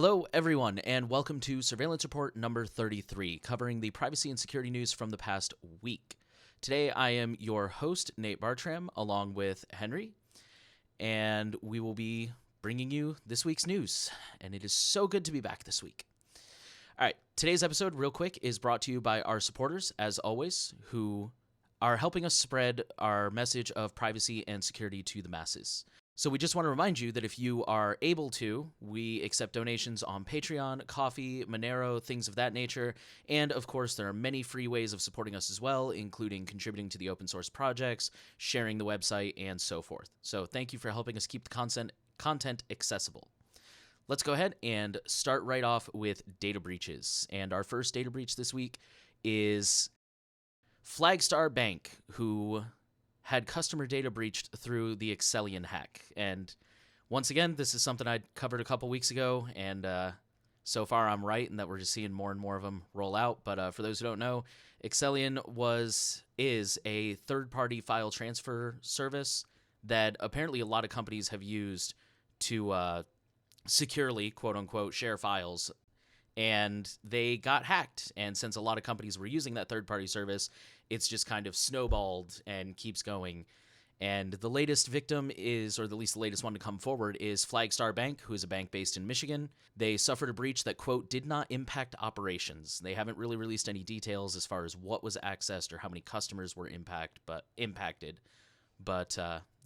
Hello, everyone, and welcome to Surveillance Report number 33, covering the privacy and security news from the past week. Today, I am your host, Nate Bartram, along with Henry, and we will be bringing you this week's news, and it is so good to be back this week. All right, today's episode, real quick, is brought to you by our supporters, as always, who are helping us spread our message of privacy and security to the masses. So we just want to remind you that if you are able to, we accept donations on Patreon, Ko-fi, Monero, things of that nature. And of course, there are many free ways of supporting us as well, including contributing to the open source projects, sharing the website, and so forth. So thank you for helping us keep the content accessible. Let's go ahead and start right off with data breaches. And our first data breach this week is Flagstar Bank, who had customer data breached through the Excellion hack. And once again, this is something I covered a couple weeks ago, and so far I'm right in that we're just seeing more and more of them roll out. But for those who don't know, Excellion is a third-party file transfer service that apparently a lot of companies have used to securely, quote-unquote, share files. And they got hacked. And since a lot of companies were using that third-party service, it's just kind of snowballed and keeps going. And the latest victim is, or at least the latest one to come forward, is Flagstar Bank, who is a bank based in Michigan. They suffered a breach that, quote, did not impact operations. They haven't really released any details as far as what was accessed or how many customers were impacted. But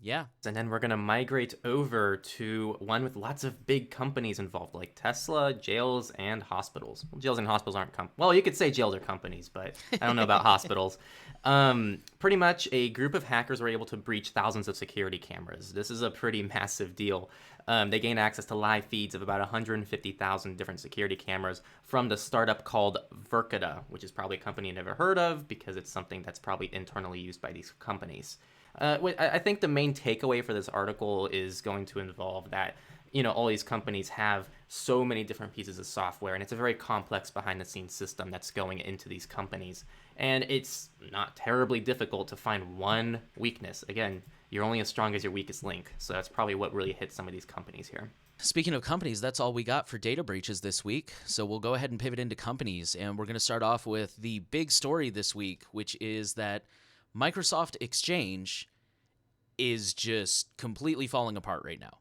yeah. And then we're going to migrate over to one with lots of big companies involved, like Tesla, jails, and hospitals. Well, jails and hospitals aren't well, you could say jails are companies, but I don't know about hospitals. Pretty much a group of hackers were able to breach thousands of security cameras. This is a pretty massive deal. They gained access to live feeds of about 150,000 different security cameras from the startup called Verkada, which is probably a company you never heard of because it's something that's probably internally used by these companies. I think the main takeaway for this article is going to involve that, all these companies have so many different pieces of software, and it's a very complex behind-the-scenes system that's going into these companies. And it's not terribly difficult to find one weakness. Again, you're only as strong as your weakest link, so that's probably what really hit some of these companies here. Speaking of companies, that's all we got for data breaches this week. So we'll go ahead and pivot into companies, and we're going to start off with the big story this week, which is that Microsoft Exchange is just completely falling apart right now.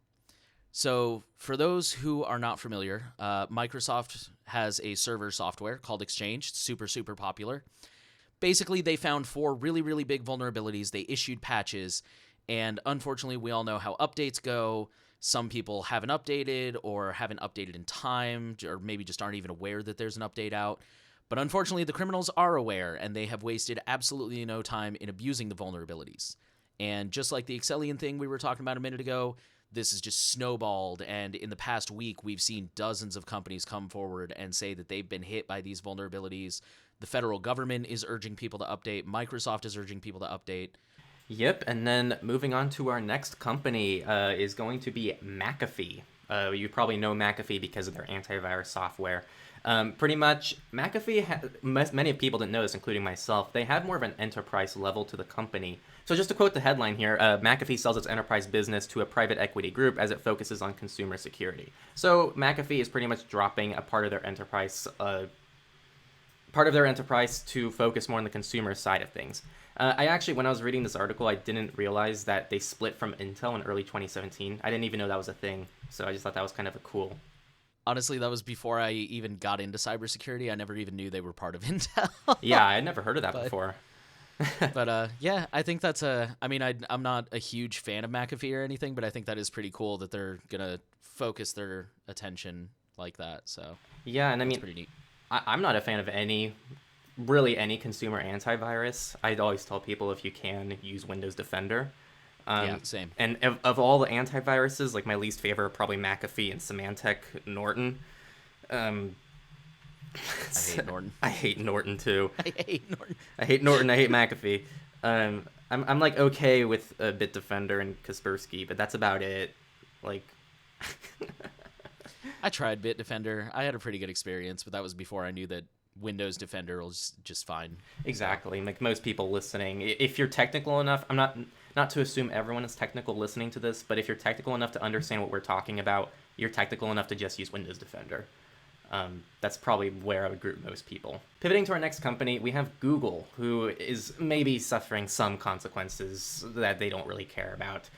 So for those who are not familiar, Microsoft has a server software called Exchange, super popular. Basically, they found 4 really, really big vulnerabilities. They issued patches, and unfortunately, we all know how updates go. Some people haven't updated or haven't updated in time, or maybe just aren't even aware that there's an update out. But unfortunately, the criminals are aware, and they have wasted absolutely no time in abusing the vulnerabilities. And just like the Excellion thing we were talking about a minute ago, this is just snowballed, and in the past week, we've seen dozens of companies come forward and say that they've been hit by these vulnerabilities. The federal government is urging people to update. Microsoft is urging people to update. Yep, and then moving on to our next company is going to be McAfee. You probably know McAfee because of their antivirus software. Pretty much, McAfee, many people didn't know this, including myself, they have more of an enterprise level to the company. So just to quote the headline here, McAfee sells its enterprise business to a private equity group as it focuses on consumer security. So McAfee is pretty much dropping a part of their enterprise to focus more on the consumer side of things. I actually, when I was reading this article, I didn't realize that they split from Intel in early 2017. I didn't even know that was a thing, so I just thought that was kind of cool. Honestly, that was before I even got into cybersecurity. I never even knew they were part of Intel. Yeah, I had never heard of that before. But yeah, I think that's I'm not a huge fan of McAfee or anything, but I think that is pretty cool that they're going to focus their attention like that. So yeah, and I mean, pretty neat. I'm not a fan of any consumer antivirus. I'd always tell people if you can, use Windows Defender. Yeah, same. And of all the antiviruses, like my least favorite are probably McAfee and Symantec Norton. I hate Norton. I hate Norton too. I hate Norton. I hate Norton. I hate McAfee. I'm like okay with Bitdefender and Kaspersky, but that's about it. Like, I tried Bitdefender. I had a pretty good experience, but that was before I knew that Windows Defender is just fine. Exactly. Like most people listening, if you're technical enough, I'm not to assume everyone is technical listening to this, but if you're technical enough to understand what we're talking about, you're technical enough to just use Windows Defender. That's probably where I would group most people. Pivoting to our next company, we have Google, who is maybe suffering some consequences that they don't really care about.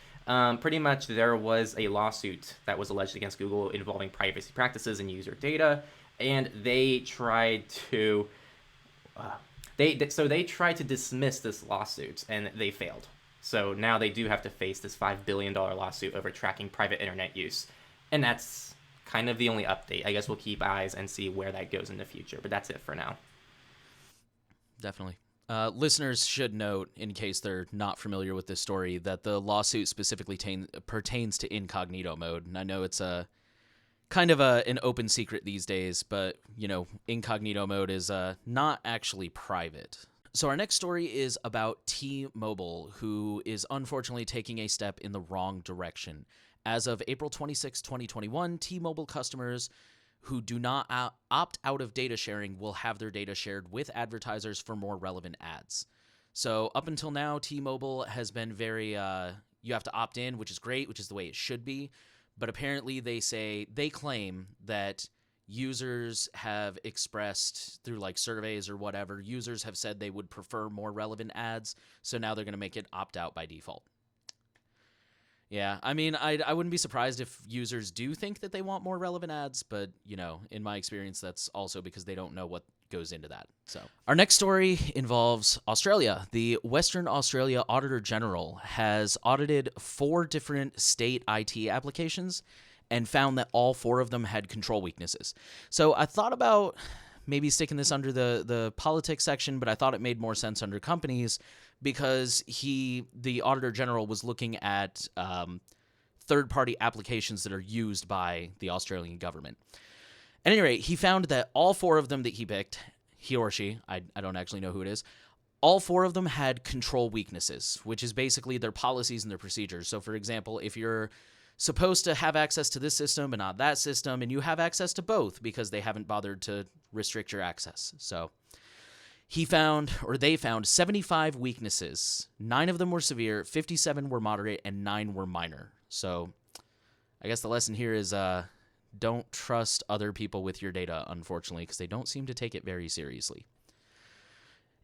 Pretty much there was a lawsuit that was alleged against Google involving privacy practices and user data, and they tried to they tried to dismiss this lawsuit, and they failed. So now they do have to face this $5 billion lawsuit over tracking private internet use, and that's kind of the only update. I guess we'll keep eyes and see where that goes in the future, but that's it for now. Definitely. Listeners should note, in case they're not familiar with this story, that the lawsuit specifically pertains to incognito mode. And I know it's a kind of an open secret these days, but, incognito mode is not actually private. So our next story is about T-Mobile, who is unfortunately taking a step in the wrong direction. As of April 26, 2021, T-Mobile customers who do not opt out of data sharing will have their data shared with advertisers for more relevant ads. So up until now, T-Mobile has been very, you have to opt in, which is great, which is the way it should be. But apparently they claim that users have expressed through like surveys or whatever, users have said they would prefer more relevant ads. So now they're going to make it opt out by default. Yeah, I mean, I wouldn't be surprised if users do think that they want more relevant ads, but, in my experience, that's also because they don't know what goes into that. So our next story involves Australia. The Western Australia Auditor General has audited 4 different state IT applications and found that all 4 of them had control weaknesses. So I thought about maybe sticking this under the politics section, but I thought it made more sense under companies, because the Auditor General was looking at third-party applications that are used by the Australian government. At any rate, he found that all 4 of them that he picked, he or she, I don't actually know who it is, all 4 of them had control weaknesses, which is basically their policies and their procedures. So, for example, if you're supposed to have access to this system but not that system, and you have access to both because they haven't bothered to restrict your access. So they found 75 weaknesses. 9 of them were severe, 57 were moderate, and 9 were minor. So I guess the lesson here is don't trust other people with your data, unfortunately, because they don't seem to take it very seriously.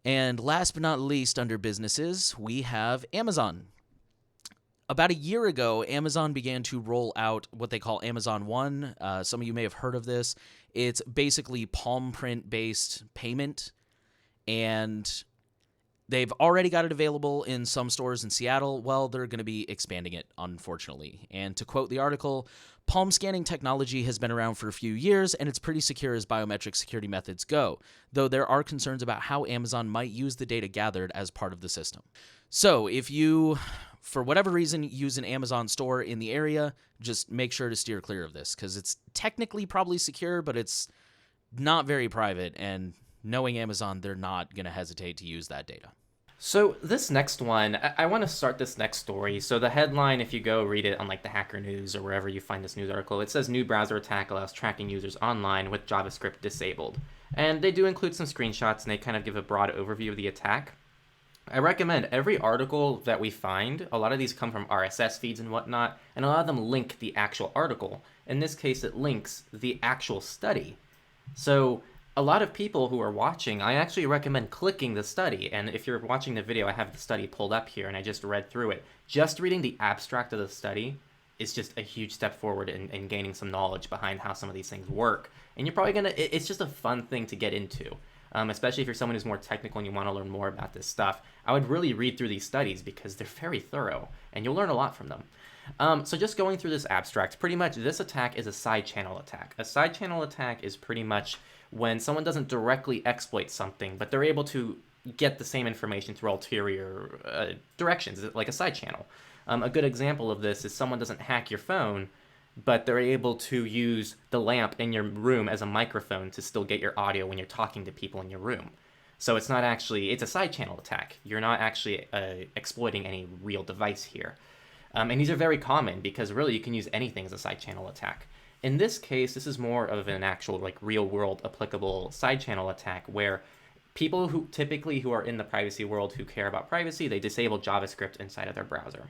And last but not least, under businesses, we have Amazon. About a year ago, Amazon began to roll out what they call Amazon One. Some of you may have heard of this. It's basically palm print-based payment, and they've already got it available in some stores in Seattle. Well, they're going to be expanding it, unfortunately. And to quote the article, palm scanning technology has been around for a few years, and it's pretty secure as biometric security methods go, though there are concerns about how Amazon might use the data gathered as part of the system. So if you, for whatever reason, use an Amazon store in the area, just make sure to steer clear of this, because it's technically probably secure, but it's not very private, and knowing Amazon, they're not going to hesitate to use that data. So this next one, I want to start this next story. So the headline, if you go read it on like the Hacker News or wherever you find this news article, it says new browser attack allows tracking users online with JavaScript disabled. And they do include some screenshots, and they kind of give a broad overview of the attack. I recommend every article that we find, a lot of these come from RSS feeds and whatnot, and a lot of them link the actual article. In this case, it links the actual study. So a lot of people who are watching, I actually recommend clicking the study. And if you're watching the video, I have the study pulled up here and I just read through it. Just reading the abstract of the study is just a huge step forward in gaining some knowledge behind how some of these things work. And you're probably it's just a fun thing to get into, especially if you're someone who's more technical and you want to learn more about this stuff. I would really read through these studies because they're very thorough and you'll learn a lot from them. So just going through this abstract, pretty much this attack is a side channel attack. A side channel attack is pretty much when someone doesn't directly exploit something, but they're able to get the same information through ulterior directions, like a side channel. A good example of this is someone doesn't hack your phone, but they're able to use the lamp in your room as a microphone to still get your audio when you're talking to people in your room. So it's a side channel attack. You're not actually exploiting any real device here. And these are very common because really you can use anything as a side channel attack. In this case, this is more of an actual like real world applicable side channel attack where people who are in the privacy world who care about privacy, they disable JavaScript inside of their browser.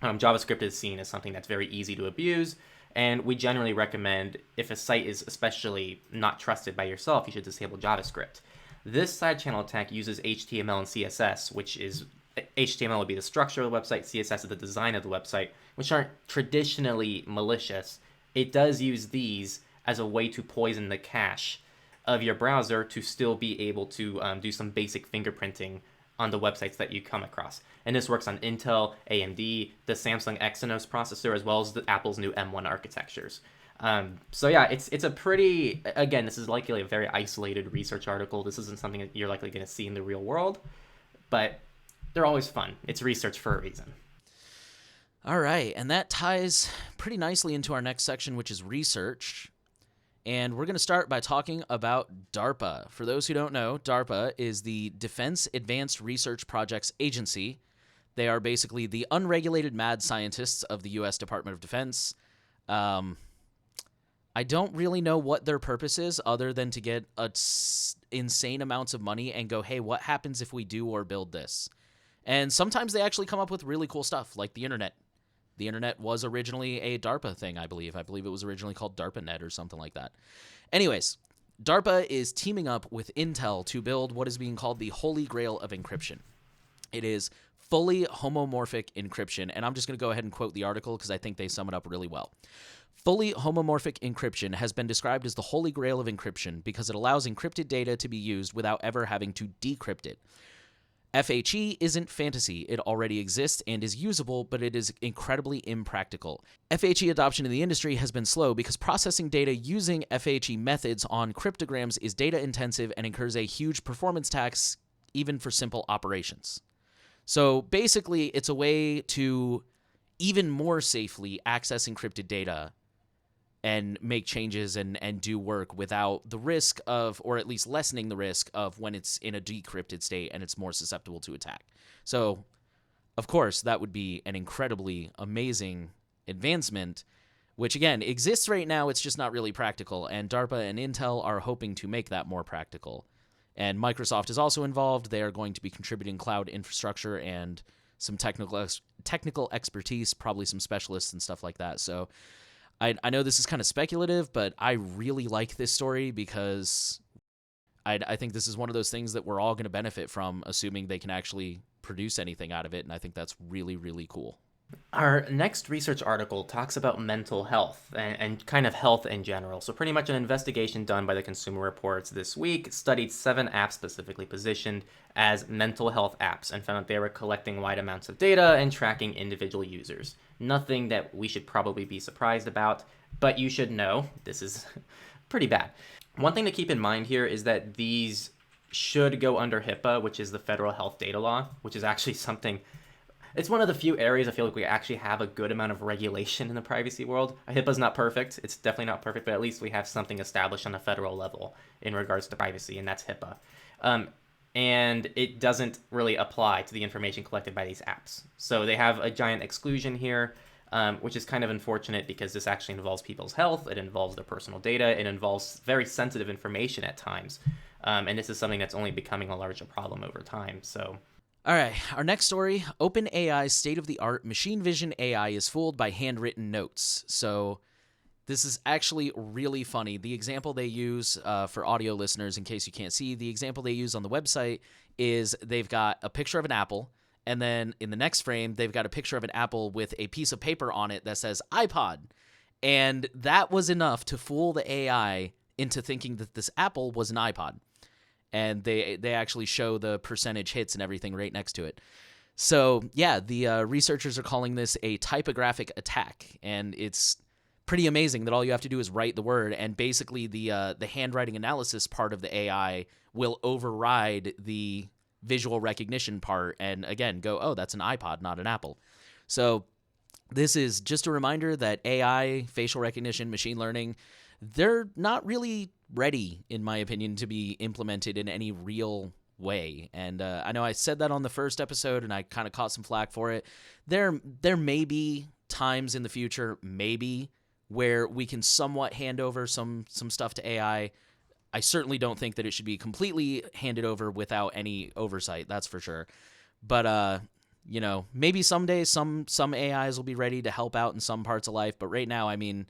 JavaScript is seen as something that's very easy to abuse, and we generally recommend if a site is especially not trusted by yourself, you should disable JavaScript. This side channel attack uses HTML and CSS, which is HTML would be the structure of the website, CSS is the design of the website, which aren't traditionally malicious. It does use these as a way to poison the cache of your browser to still be able to do some basic fingerprinting on the websites that you come across. And this works on Intel, AMD, the Samsung Exynos processor, as well as Apple's new M1 architectures. So yeah, it's a pretty, again, this is likely a very isolated research article. This isn't something that you're likely going to see in the real world, but they're always fun. It's research for a reason. All right, and that ties pretty nicely into our next section, which is research. And we're going to start by talking about DARPA. For those who don't know, DARPA is the Defense Advanced Research Projects Agency. They are basically the unregulated mad scientists of the U.S. Department of Defense. I don't really know what their purpose is other than to get insane amounts of money and go, hey, what happens if we do or build this? And sometimes they actually come up with really cool stuff, like the internet. The internet was originally a DARPA thing, I believe. I believe it was originally called DARPANet or something like that. Anyways, DARPA is teaming up with Intel to build what is being called the Holy Grail of encryption. It is fully homomorphic encryption, and I'm just going to go ahead and quote the article because I think they sum it up really well. Fully homomorphic encryption has been described as the Holy Grail of encryption because it allows encrypted data to be used without ever having to decrypt it. FHE isn't fantasy. It already exists and is usable, but it is incredibly impractical. FHE adoption in the industry has been slow because processing data using FHE methods on cryptograms is data intensive and incurs a huge performance tax even for simple operations. So basically, it's a way to even more safely access encrypted data and make changes and do work without the risk of, or at least lessening the risk of when it's in a decrypted state and it's more susceptible to attack. So, of course, that would be an incredibly amazing advancement, which, again, exists right now. It's just not really practical, and DARPA and Intel are hoping to make that more practical. And Microsoft is also involved. They are going to be contributing cloud infrastructure and some technical expertise, probably some specialists and stuff like that. So I know this is kind of speculative, but I really like this story because I think this is one of those things that we're all going to benefit from, assuming they can actually produce anything out of it, and I think that's really, really cool. Our next research article talks about mental health and kind of health in general. So pretty much an investigation done by the Consumer Reports this week studied 7 apps specifically positioned as mental health apps and found that they were collecting wide amounts of data and tracking individual users. Nothing that we should probably be surprised about, but you should know this is pretty bad. One thing to keep in mind here is that these should go under HIPAA, which is the Federal Health Data Law, which is actually something... It's one of the few areas I feel like we actually have a good amount of regulation in the privacy world. HIPAA's not perfect. It's definitely not perfect, but at least we have something established on a federal level in regards to privacy, and that's HIPAA. And it doesn't really apply to the information collected by these apps. So they have a giant exclusion here, which is kind of unfortunate because this actually involves people's health. It involves their personal data. It involves very sensitive information at times. And this is something that's only becoming a larger problem over time. So... All right, our next story, OpenAI's state-of-the-art machine vision AI is fooled by handwritten notes. So this is actually really funny. The example they use for audio listeners, in case you can't see, the example they use on the website is they've got a picture of an apple, and then in the next frame, they've got a picture of an apple with a piece of paper on it that says iPod. And that was enough to fool the AI into thinking that this apple was an iPod. And they actually show the percentage hits and everything right next to it. So, yeah, the researchers are calling this a typographic attack, and it's pretty amazing that all you have to do is write the word, and basically the handwriting analysis part of the AI will override the visual recognition part and, again, go, oh, that's an iPod, not an Apple. So this is just a reminder that AI, facial recognition, machine learning, they're not really ready, in my opinion, to be implemented in any real way. And I know I said that on the first episode, and I kind of caught some flack for it. There may be times in the future, maybe, where we can somewhat hand over some stuff to AI. I certainly don't think that it should be completely handed over without any oversight. That's for sure. But maybe someday some AIs will be ready to help out in some parts of life. But right now, I mean,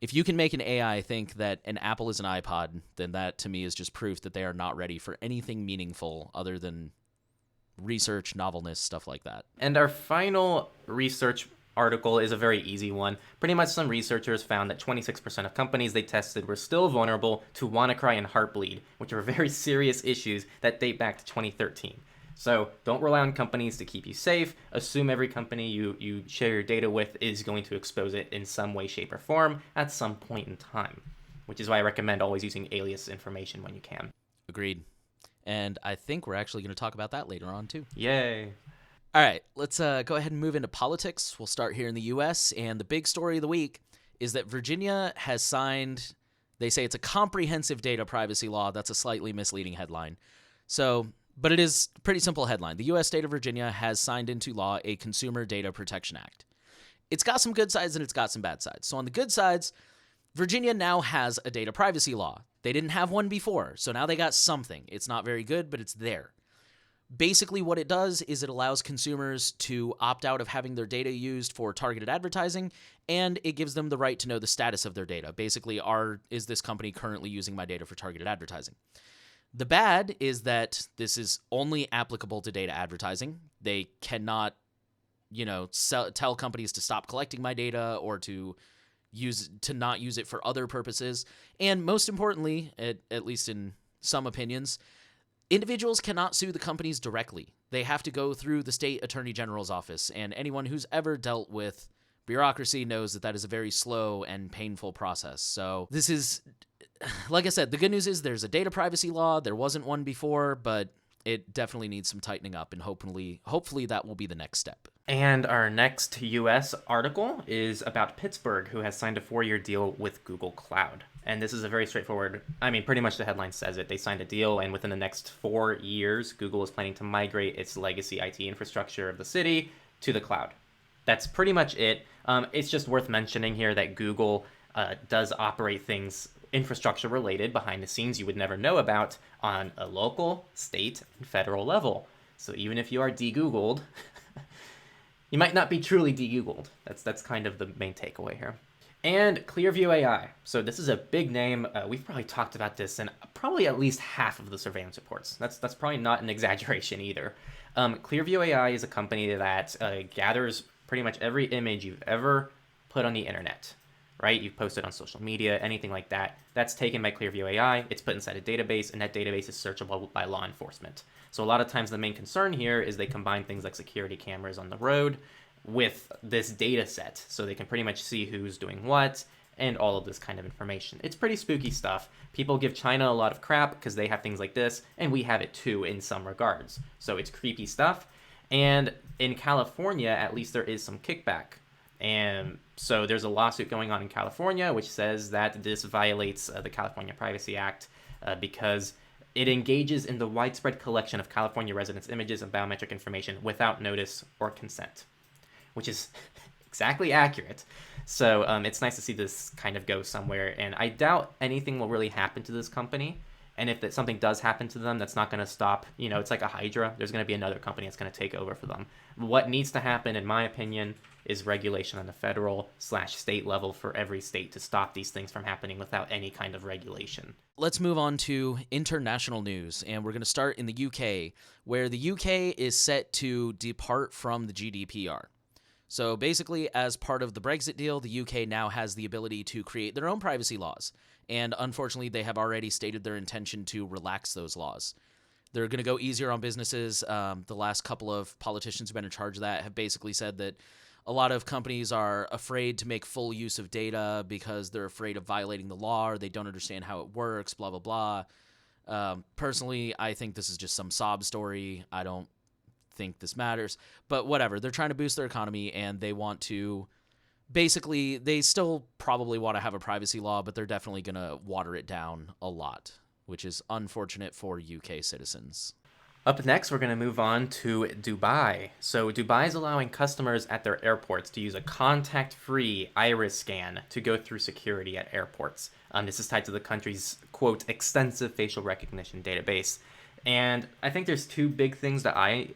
if you can make an AI think that an apple is an iPod, then that to me is just proof that they are not ready for anything meaningful other than research, novelness, stuff like that. And our final research article is a very easy one. Pretty much some researchers found that 26% of companies they tested were still vulnerable to WannaCry and Heartbleed, which are very serious issues that date back to 2013. So don't rely on companies to keep you safe. Assume every company you share your data with is going to expose it in some way, shape, or form at some point in time, which is why I recommend always using alias information when you can. Agreed. And I think we're actually going to talk about that later on, too. Yay. All right, let's go ahead and move into politics. We'll start here in the U.S., and the big story of the week is that Virginia has signed, they say it's a comprehensive data privacy law. That's a slightly misleading headline. But it is a pretty simple headline. The U.S. state of Virginia has signed into law a Consumer Data Protection Act. It's got some good sides and it's got some bad sides. So on the good sides, Virginia now has a data privacy law. They didn't have one before, so now they got something. It's not very good, but it's there. Basically, what it does is it allows consumers to opt out of having their data used for targeted advertising, and it gives them the right to know the status of their data. Basically, is this company currently using my data for targeted advertising? The bad is that this is only applicable to data advertising. They cannot, tell companies to stop collecting my data or to not use it for other purposes. And most importantly, at least in some opinions, individuals cannot sue the companies directly. They have to go through the state attorney general's office, and anyone who's ever dealt with bureaucracy knows that is a very slow and painful process. So this is, like I said, the good news is there's a data privacy law. There wasn't one before, but it definitely needs some tightening up, and hopefully that will be the next step. And our next U.S. article is about Pittsburgh, who has signed a 4-year deal with Google Cloud. And this is a very straightforward, pretty much the headline says it. They signed a deal, and within the next 4 years, Google is planning to migrate its legacy IT infrastructure of the city to the cloud. That's pretty much it. It's just worth mentioning here that Google does operate things infrastructure related behind the scenes you would never know about on a local, state, and federal level. So even if you are de-Googled, you might not be truly de-Googled. That's kind of the main takeaway here. And Clearview AI. So this is a big name. We've probably talked about this in probably at least half of the surveillance reports. That's probably not an exaggeration either. Clearview AI is a company that gathers pretty much every image you've ever put on the internet, right? You've posted on social media, anything like that. That's taken by Clearview AI. It's put inside a database, and that database is searchable by law enforcement. So a lot of times the main concern here is they combine things like security cameras on the road with this data set, so they can pretty much see who's doing what and all of this kind of information. It's pretty spooky stuff. People give China a lot of crap because they have things like this, and we have it too in some regards. So it's creepy stuff. And in California, at least there is some kickback. And so there's a lawsuit going on in California which says that this violates the California Privacy Act because it engages in the widespread collection of California residents' images and biometric information without notice or consent, which is exactly accurate. So it's nice to see this kind of go somewhere. And I doubt anything will really happen to this company. And if something does happen to them, that's not going to stop. It's like a Hydra. There's going to be another company that's going to take over for them. What needs to happen, in my opinion, is regulation on the federal/state level for every state to stop these things from happening without any kind of regulation. Let's move on to international news, and we're going to start in the UK, where the UK is set to depart from the GDPR. So basically, as part of the Brexit deal, the UK now has the ability to create their own privacy laws. And unfortunately, they have already stated their intention to relax those laws. They're going to go easier on businesses. The last couple of politicians who've been in charge of that have basically said that a lot of companies are afraid to make full use of data because they're afraid of violating the law or they don't understand how it works, blah, blah, blah. Personally, I think this is just some sob story. I don't think this matters. But whatever. They're trying to boost their economy, and they want to... Basically, they still probably want to have a privacy law, but they're definitely going to water it down a lot, which is unfortunate for UK citizens. Up next, we're going to move on to Dubai. So, Dubai is allowing customers at their airports to use a contact-free iris scan to go through security at airports. This is tied to the country's, quote, extensive facial recognition database. And I think there's two big things that I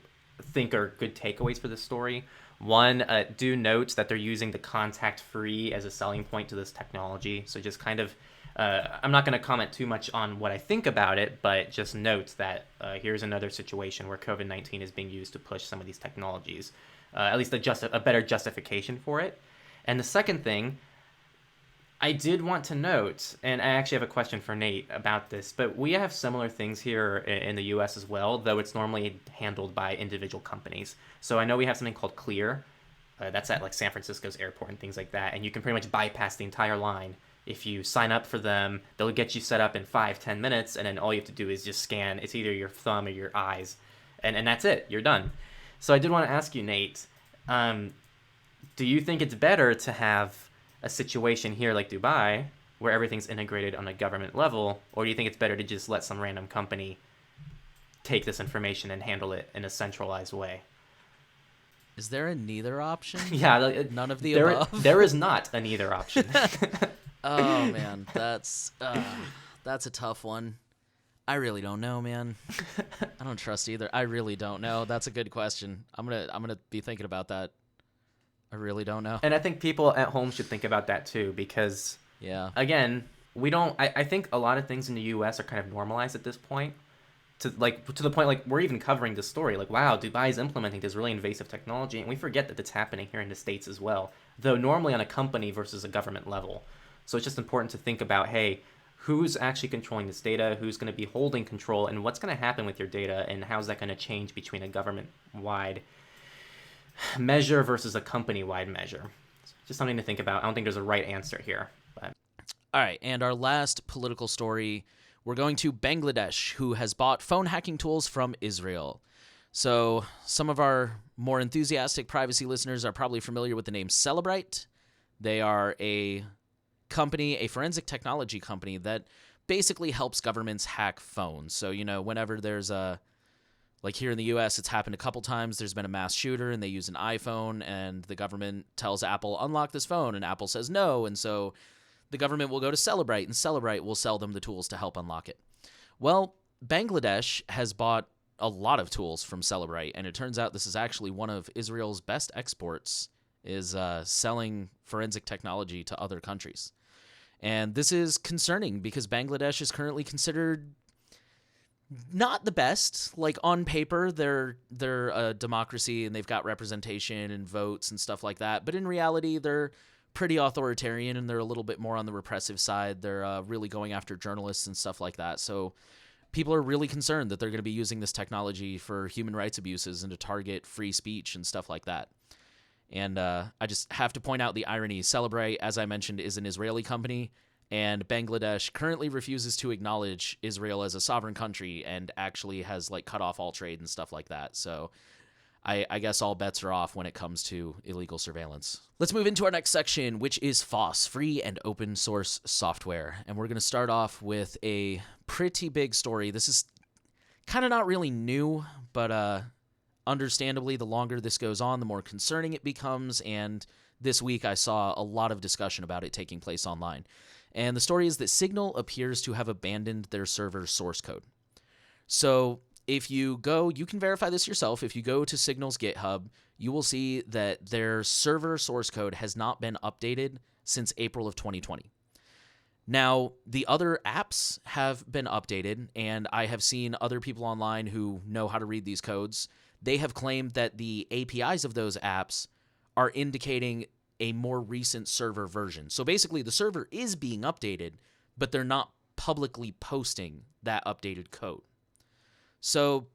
think are good takeaways for this story. One, do note that they're using the contact-free as a selling point to this technology. So just kind of I'm not going to comment too much on what I think about it, but just note that here's another situation where COVID-19 is being used to push some of these technologies, at least a better justification for it. And the second thing, I did want to note, and I actually have a question for Nate about this, but we have similar things here in the US as well, though it's normally handled by individual companies. So I know we have something called Clear. That's at like San Francisco's airport and things like that, and you can pretty much bypass the entire line. If you sign up for them, they'll get you set up in 5-10 minutes, and then all you have to do is just scan. It's either your thumb or your eyes, and that's it. You're done. So I did want to ask you, Nate, do you think it's better to have a situation here like Dubai where everything's integrated on a government level, or do you think it's better to just let some random company take this information and handle it in a centralized way? Is there a neither option? Yeah, none of the above. There is not a neither option. Oh man, that's a tough one. I really don't know, man. I don't trust either. I really don't know. That's a good question. I'm gonna be thinking about that. I really don't know. And I think people at home should think about that too, because again, we don't. I think a lot of things in the U.S. are kind of normalized at this point. To the point like we're even covering this story. Like, wow, Dubai is implementing this really invasive technology, and we forget that it's happening here in the States as well. Though normally on a company versus a government level. So it's just important to think about, hey, who's actually controlling this data, who's going to be holding control, and what's going to happen with your data, and how's that going to change between a government-wide measure versus a company-wide measure. Just something to think about. I don't think there's a right answer here. But. All right, and our last political story, we're going to Bangladesh, who has bought phone hacking tools from Israel. So some of our more enthusiastic privacy listeners are probably familiar with the name Cellebrite. They are a forensic technology company that basically helps governments hack phones. So, whenever there's like here in the US, it's happened a couple times. There's been a mass shooter and they use an iPhone and the government tells Apple, unlock this phone, and Apple says no. And so the government will go to Cellebrite and Cellebrite will sell them the tools to help unlock it. Well, Bangladesh has bought a lot of tools from Cellebrite, and it turns out this is actually one of Israel's best exports, is selling forensic technology to other countries. And this is concerning because Bangladesh is currently considered not the best. Like on paper, they're a democracy and they've got representation and votes and stuff like that. But in reality, they're pretty authoritarian and they're a little bit more on the repressive side. They're really going after journalists and stuff like that. So people are really concerned that they're going to be using this technology for human rights abuses and to target free speech and stuff like that. And I just have to point out the irony. Cellebrite, as I mentioned, is an Israeli company, and Bangladesh currently refuses to acknowledge Israel as a sovereign country and actually has cut off all trade and stuff like that. So I guess all bets are off when it comes to illegal surveillance. Let's move into our next section, which is FOSS, free and open source software. And we're going to start off with a pretty big story. This is kind of not really new, but understandably, the longer this goes on, the more concerning it becomes, and this week I saw a lot of discussion about it taking place online. And the story is that Signal appears to have abandoned their server source code. So if you go, you can verify this yourself. If you go to Signal's GitHub, you will see that their server source code has not been updated since April of 2020. Now, the other apps have been updated, and I have seen other people online who know how to read these codes. They have claimed that the APIs of those apps are indicating a more recent server version. So basically, the server is being updated, but they're not publicly posting that updated code. So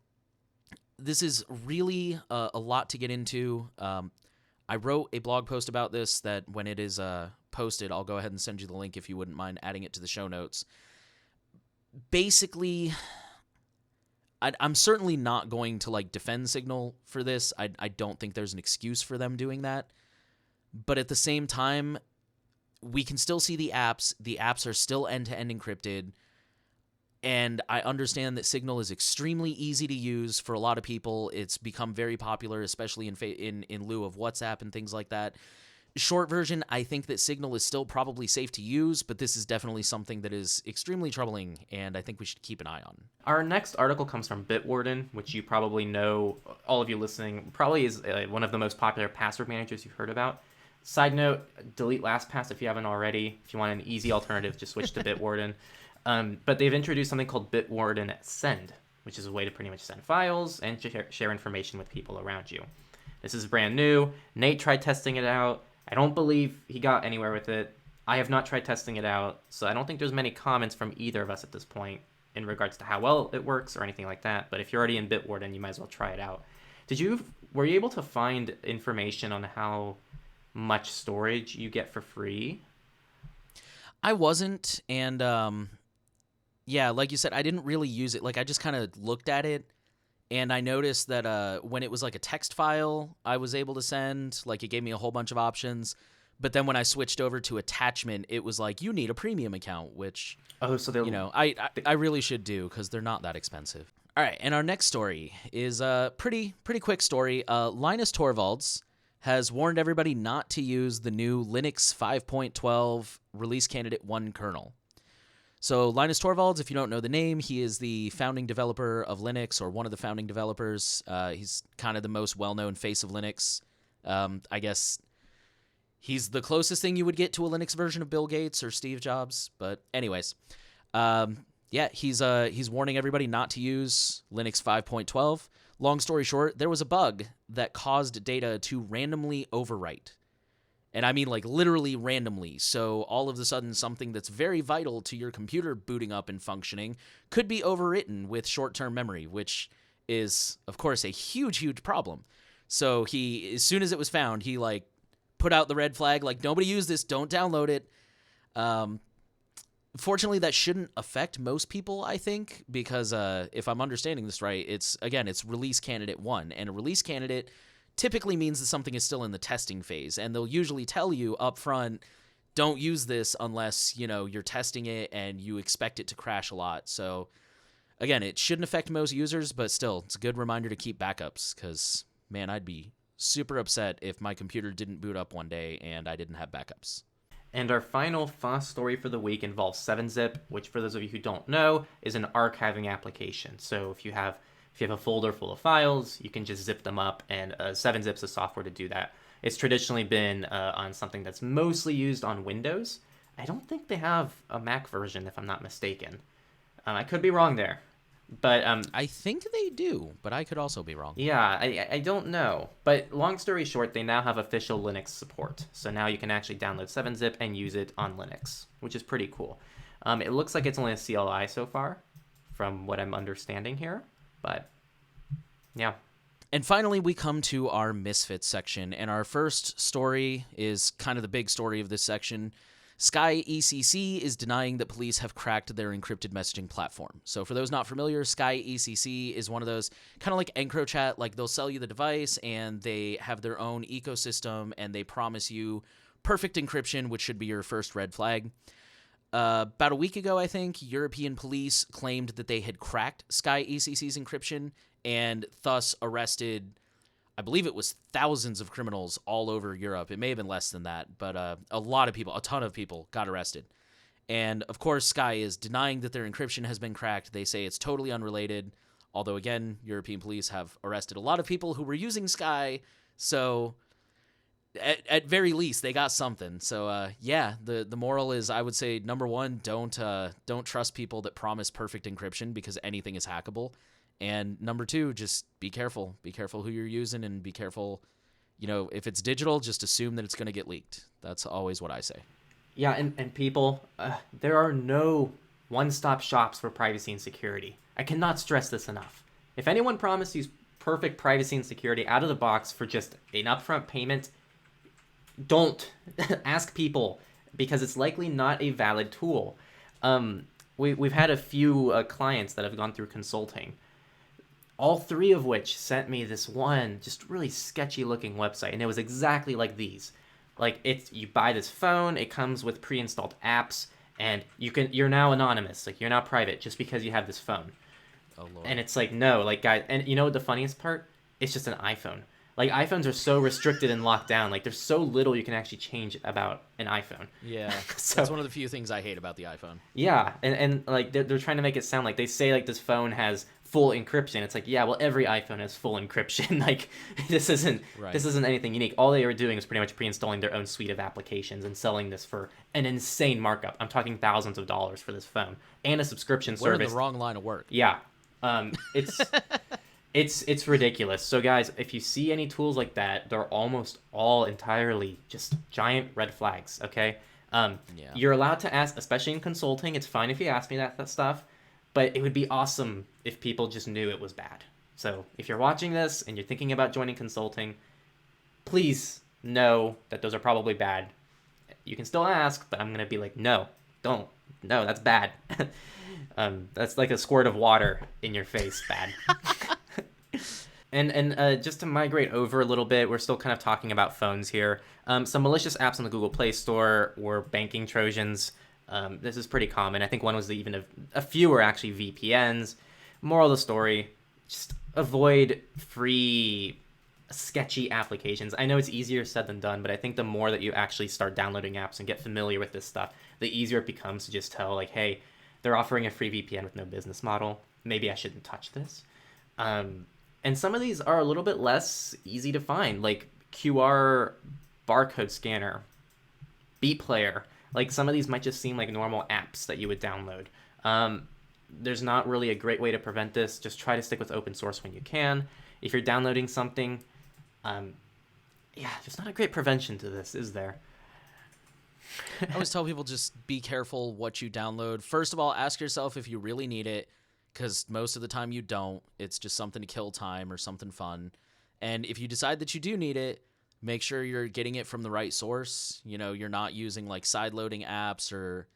this is really a lot to get into. I wrote a blog post about this that when it is posted, I'll go ahead and send you the link if you wouldn't mind adding it to the show notes. Basically, I'm certainly not going to defend Signal for this. I don't think there's an excuse for them doing that. But at the same time, we can still see the apps. The apps are still end-to-end encrypted. And I understand that Signal is extremely easy to use for a lot of people. It's become very popular, especially in lieu of WhatsApp and things like that. Short version, I think that Signal is still probably safe to use, but this is definitely something that is extremely troubling, and I think we should keep an eye on. Our next article comes from Bitwarden, which you probably know, all of you listening, probably is one of the most popular password managers you've heard about. Side note, delete LastPass if you haven't already. If you want an easy alternative, just switch to Bitwarden. But they've introduced something called Bitwarden Send, which is a way to pretty much send files and share information with people around you. This is brand new. Nate tried testing it out. I don't believe he got anywhere with it. I have not tried testing it out, so I don't think there's many comments from either of us at this point in regards to how well it works or anything like that. But if you're already in Bitwarden, you might as well try it out. Were you able to find information on how much storage you get for free? I wasn't, and yeah, like you said, I didn't really use it. Like, I just kind of looked at it, and I noticed that when it was like a text file, I was able to send. Like, it gave me a whole bunch of options. But then when I switched over to attachment, it was like, you need a premium account, which, I really should do because they're not that expensive. All right, and our next story is a pretty quick story. Linus Torvalds has warned everybody not to use the new Linux 5.12 release candidate 1 kernel. So Linus Torvalds, if you don't know the name, he is the founding developer of Linux, or one of the founding developers. He's kind of the most well-known face of Linux. I guess he's the closest thing you would get to a Linux version of Bill Gates or Steve Jobs. But anyways, he's warning everybody not to use Linux 5.12. Long story short, there was a bug that caused data to randomly overwrite. And I mean, like, literally randomly. So all of a sudden, something that's very vital to your computer booting up and functioning could be overwritten with short-term memory, which is, of course, a huge problem. So as soon as it was found, he, like, put out the red flag, like, nobody use this, don't download it. Fortunately, that shouldn't affect most people, I think, because if I'm understanding this right, it's release candidate 1. And a release candidate typically means that something is still in the testing phase, and they'll usually tell you up front, don't use this unless, you're testing it and you expect it to crash a lot. So again, it shouldn't affect most users, but still, it's a good reminder to keep backups, because, man, I'd be super upset if my computer didn't boot up one day and I didn't have backups. And our final FOSS story for the week involves 7-Zip, which, for those of you who don't know, is an archiving application. So if you have a folder full of files, you can just zip them up, and 7-Zip's a software to do that. It's traditionally been on something that's mostly used on Windows. I don't think they have a Mac version, if I'm not mistaken. I could be wrong there. But I think they do, but I could also be wrong. Yeah, I don't know. But long story short, they now have official Linux support. So now you can actually download 7-Zip and use it on Linux, which is pretty cool. It looks like it's only a CLI so far, from what I'm understanding here. But yeah. And finally, we come to our Misfits section. And our first story is kind of the big story of this section. Sky ECC is denying that police have cracked their encrypted messaging platform. So for those not familiar, Sky ECC is one of those kind of like EncroChat, like they'll sell you the device and they have their own ecosystem and they promise you perfect encryption, which should be your first red flag. About a week ago, I think, European police claimed that they had cracked Sky ECC's encryption and thus arrested, I believe it was thousands of criminals all over Europe. It may have been less than that, but a lot of people, a ton of people got arrested. And, of course, Sky is denying that their encryption has been cracked. They say it's totally unrelated, although, again, European police have arrested a lot of people who were using Sky, so at very least, they got something. So, yeah, the moral is, I would say, number one, don't trust people that promise perfect encryption because anything is hackable. And number two, just be careful. Be careful who you're using and be careful, if it's digital, just assume that it's going to get leaked. That's always what I say. Yeah, and people, there are no one-stop shops for privacy and security. I cannot stress this enough. If anyone promised you perfect privacy and security out of the box for just an upfront payment, don't ask people because it's likely not a valid tool. We've had a few clients that have gone through consulting. All three of which sent me this one just really sketchy looking website, and it was exactly like these. Like, you buy this phone, it comes with pre-installed apps, and you're now anonymous, like you're now private just because you have this phone. Oh Lord. And it's like, no, like, guys, and you know what the funniest part? It's just an iPhone. Like, iPhones are so restricted and locked down. Like, there's so little you can actually change about an iPhone. Yeah, So that's one of the few things I hate about the iPhone. yeah, and like they're trying to make it sound like, they say like this phone has full encryption. It's like, yeah, well, every iPhone has full encryption. Like, this isn't Right. this isn't anything unique. All they were doing is pretty much pre-installing their own suite of applications and selling this for an insane markup. I'm talking thousands of dollars for this phone and a subscription We're in service. the wrong line of work. Yeah, it's it's ridiculous. So guys, if you see any tools like that, they're almost all entirely just giant red flags. Okay. Yeah. You're allowed to ask, especially in consulting. It's fine if you ask me that stuff, but it would be awesome if people just knew it was bad. So if you're watching this and you're thinking about joining consulting, please know that those are probably bad. You can still ask, but I'm gonna be like, no, don't, no, that's bad. That's like a squirt of water in your face, bad. And just to migrate over a little bit, we're still kind of talking about phones here. Some malicious apps on the Google Play Store were banking Trojans. This is pretty common. I think one was even a few were actually VPNs. Moral of the story, just avoid free sketchy applications. I know it's easier said than done, but I think the more that you actually start downloading apps and get familiar with this stuff, the easier it becomes to just tell, like, hey, they're offering a free VPN with no business model. Maybe I shouldn't touch this. And some of these are a little bit less easy to find, like QR barcode scanner, Beat Player. Like, some of these might just seem like normal apps that you would download. There's not really a great way to prevent this. Just try to stick with open source when you can. If you're downloading something, there's not a great prevention to this, is there? I always tell people, just be careful what you download. First of all, ask yourself if you really need it, because most of the time you don't. It's just something to kill time or something fun. And if you decide that you do need it, make sure you're getting it from the right source. You know, you're not using like side-loading apps or,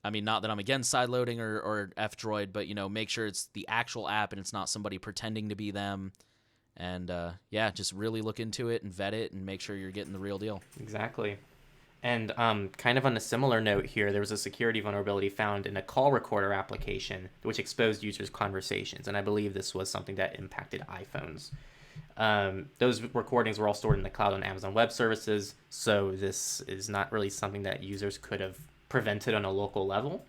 I mean, not that I'm against side-loading or F-Droid, but, you know, make sure it's the actual app and it's not somebody pretending to be them. And, just really look into it and vet it and make sure you're getting the real deal. Exactly. And kind of on a similar note here, there was a security vulnerability found in a call recorder application which exposed users' conversations. And I believe this was something that impacted iPhones. Those recordings were all stored in the cloud on Amazon Web Services, so this is not really something that users could have prevented on a local level.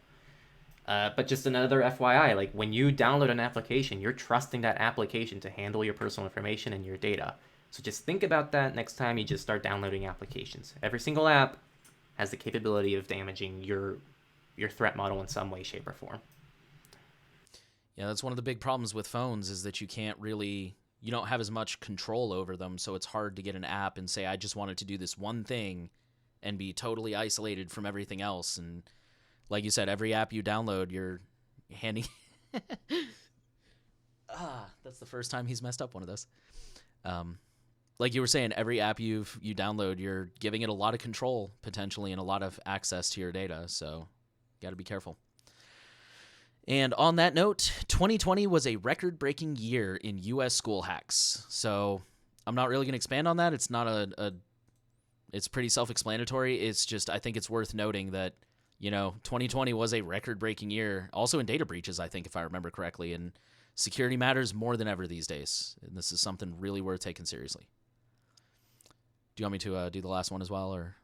But just another FYI, like, when you download an application, you're trusting that application to handle your personal information and your data. So just think about that next time you just start downloading applications. Every single app has the capability of damaging your threat model in some way, shape, or form. Yeah, that's one of the big problems with phones, is that you don't have as much control over them, so it's hard to get an app and say, I just wanted to do this one thing and be totally isolated from everything else. And like you said, every app you download, you're handing... that's the first time he's messed up one of those. Like you were saying, every app you download, you're giving it a lot of control, potentially, and a lot of access to your data, so got to be careful. And on that note, 2020 was a record-breaking year in U.S. school hacks. So I'm not really going to expand on that. It's not it's pretty self-explanatory. It's just, I think it's worth noting that, 2020 was a record-breaking year. Also in data breaches, I think, if I remember correctly. And security matters more than ever these days. And this is something really worth taking seriously. Do you want me to do the last one as well, or?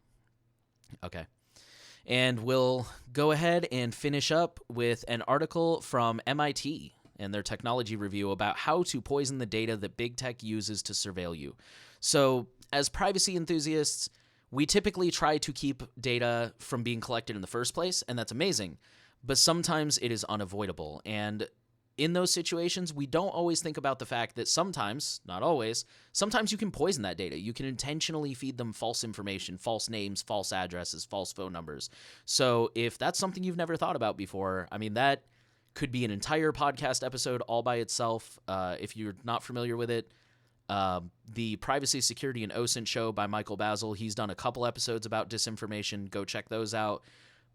Okay. And we'll go ahead and finish up with an article from MIT and their technology review about how to poison the data that big tech uses to surveil you. So, as privacy enthusiasts, we typically try to keep data from being collected in the first place, and that's amazing. But sometimes it is unavoidable. And in those situations, we don't always think about the fact that sometimes, not always, sometimes you can poison that data. You can intentionally feed them false information, false names, false addresses, false phone numbers. So if that's something you've never thought about before, I mean, that could be an entire podcast episode all by itself. If you're not familiar with it, the Privacy, Security, and OSINT show by Michael Basil, he's done a couple episodes about disinformation. Go check those out.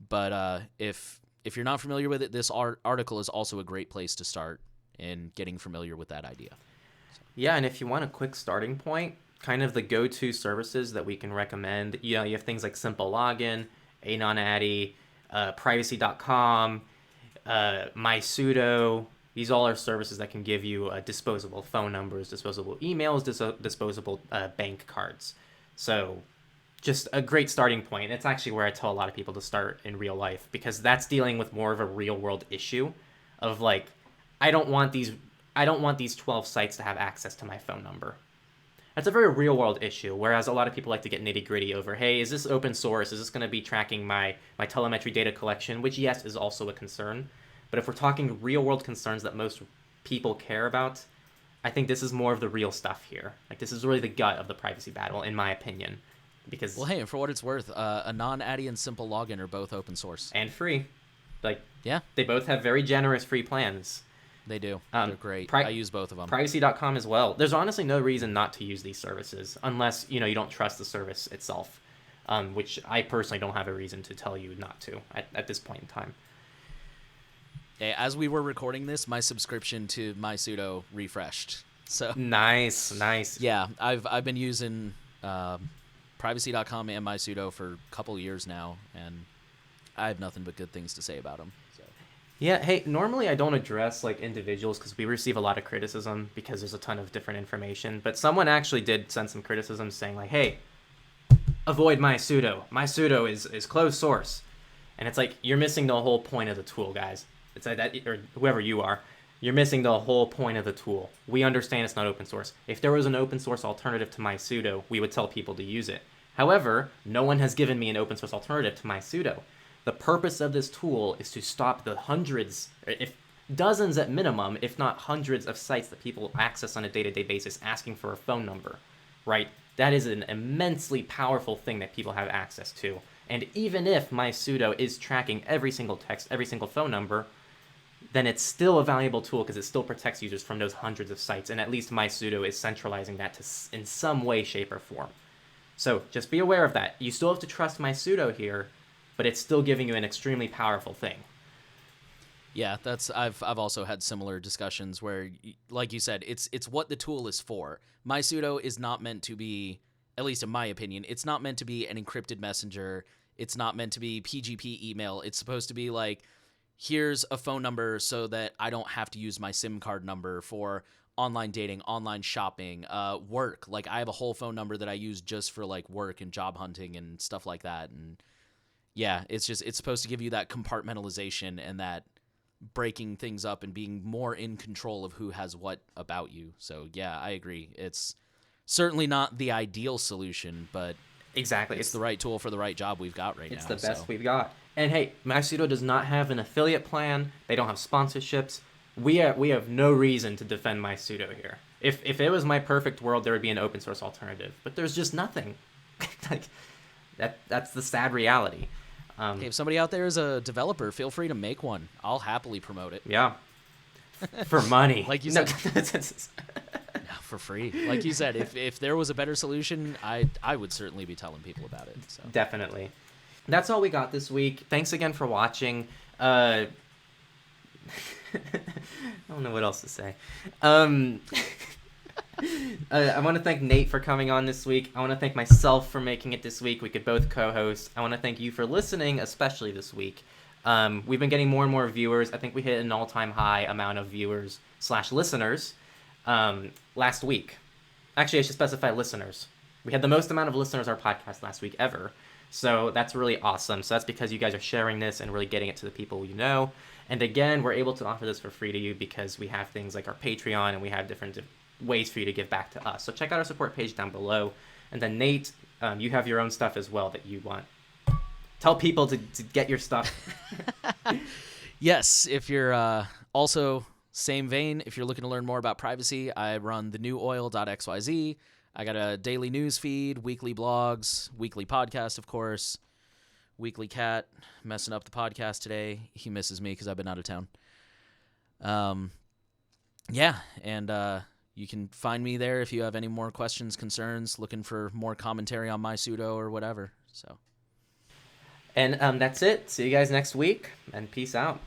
But if you're not familiar with it, this article is also a great place to start in getting familiar with that idea. Yeah, and if you want a quick starting point, kind of the go-to services that we can recommend, you have things like Simple Login, Anon Addy, privacy.com, MySudo. These all are services that can give you disposable phone numbers, disposable emails, disposable bank cards. So just a great starting point. It's actually where I tell a lot of people to start in real life, because that's dealing with more of a real world issue of like, I don't want these 12 sites to have access to my phone number. That's a very real world issue, whereas a lot of people like to get nitty gritty over, hey, is this open source? Is this going to be tracking my telemetry data collection? Which, yes, is also a concern. But if we're talking real world concerns that most people care about, I think this is more of the real stuff here. Like, this is really the gut of the privacy battle, in my opinion. Because, well, hey, and for what it's worth, a non-ADDI and simple login are both open source. And free. Like, yeah, they both have very generous free plans. They do. They're great. I use both of them. Privacy.com as well. There's honestly no reason not to use these services unless, you don't trust the service itself, which I personally don't have a reason to tell you not to at this point in time. As we were recording this, my subscription to MySudo refreshed. So nice. Yeah, I've been using privacy.com and MySudo for a couple years now, and I have nothing but good things to say about them. So. Yeah, hey, normally I don't address like individuals because we receive a lot of criticism because there's a ton of different information, but someone actually did send some criticism saying like, hey, avoid MySudo. MySudo is closed source. And it's like, you're missing the whole point of the tool, guys. It's like that, or whoever you are, you're missing the whole point of the tool. We understand it's not open source. If there was an open source alternative to MySudo, we would tell people to use it. However, no one has given me an open source alternative to MySudo. The purpose of this tool is to stop the hundreds, if dozens at minimum, if not hundreds of sites that people access on a day-to-day basis asking for a phone number, right? That is an immensely powerful thing that people have access to. And even if MySudo is tracking every single text, every single phone number, then it's still a valuable tool because it still protects users from those hundreds of sites. And at least MySudo is centralizing that in some way, shape, or form. So just be aware of that. You still have to trust MySudo here, but it's still giving you an extremely powerful thing. Yeah, I've also had similar discussions where, like you said, it's what the tool is for. MySudo is not meant to be, at least in my opinion, it's not meant to be an encrypted messenger. It's not meant to be PGP email. It's supposed to be like, here's a phone number so that I don't have to use my SIM card number for online dating, online shopping, work. Like, I have a whole phone number that I use just for like work and job hunting and stuff like that. And yeah, it's supposed to give you that compartmentalization and that breaking things up and being more in control of who has what about you. So yeah, I agree. It's certainly not the ideal solution, but exactly, it's the right tool for the right job we've got right now. It's the best we've got. And hey, MySudo does not have an affiliate plan. They don't have sponsorships. We have no reason to defend MySudo here. If it was my perfect world, there would be an open source alternative. But there's just nothing. Like that's the sad reality. Hey, if somebody out there is a developer, feel free to make one. I'll happily promote it. Yeah. For money. Like you said. No, for free. Like you said, if there was a better solution, I would certainly be telling people about it. So. Definitely. That's all we got this week. Thanks again for watching. I don't know what else to say. I want to thank Nate for coming on this week. I want to thank myself for making it this week. We could both co-host. I want to thank you for listening, especially this week. We've been getting more and more viewers. I think we hit an all-time high amount of viewers/listeners last week. Actually, I should specify listeners. We had the most amount of listeners our podcast last week ever. So that's really awesome. So that's because you guys are sharing this and really getting it to the people you know. And again, we're able to offer this for free to you because we have things like our Patreon and we have different ways for you to give back to us. So check out our support page down below. And then Nate, you have your own stuff as well that you want. Tell people to get your stuff. Yes, if you're also same vein, if you're looking to learn more about privacy, I run thenewoil.xyz. I got a daily news feed, weekly blogs, weekly podcast, of course. Weekly cat messing up the podcast today. He misses me because I've been out of town. Yeah, and you can find me there if you have any more questions, concerns, looking for more commentary on MySudo or whatever. So. And that's it. See you guys next week, and peace out.